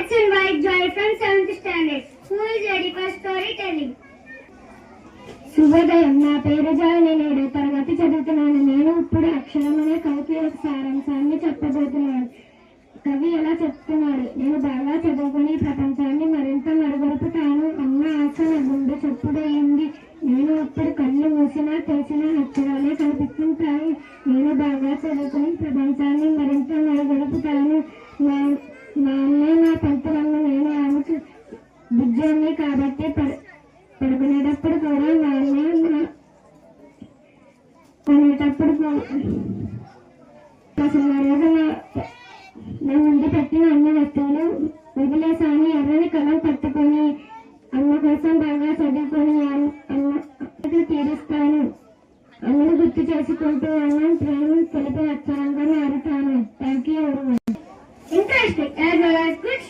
Let's invite Joy from 7th standard, who is ready for storytelling. శుభోదయం. నా పేరు Joy. నేను 7వ తరగతి చదువుతున్నాను. నేను ఇప్పుడు అక్షరం అనే కవికి ఒక సారాంశాన్ని చెప్పబోతున్నాను. కవి ఎలా చెప్తున్నాడు: నేను బాగా చదువుకుని ప్రపంచాన్ని మరింత మరుగులుపుతాను అన్న ఆశ నా గుండె చప్పుడయింది. నేను ఇప్పుడు కళ్ళు మూసినా తెలిసిన అక్షరాలే కనిపిస్తుంటాయి. నేను బాగా చదువుకుని ప్రపంచాన్ని మరింత మరుగులుపుతాను. నా అమ్మే నా పంతులమ్మ. నేను ఆమె బుజ్జాన్ని కాబట్టి పడుకునేటప్పుడు కూడా మా అమ్మ కొనేటప్పుడు అసలు ఆ రోజు నా ముందు పెట్టిన అన్ని వస్తువులు వదిలేసాను. ఎర్రని కలం పట్టుకొని అమ్మ కోసం బాగా చదువుకొని అమ్మకి తీరుస్తాను. అమ్మను గుర్తు చేసుకుంటూ అన్నం ప్రేమ తెలిపే అక్షరంగా మారుతాను. Thank you. Interesting as well as good.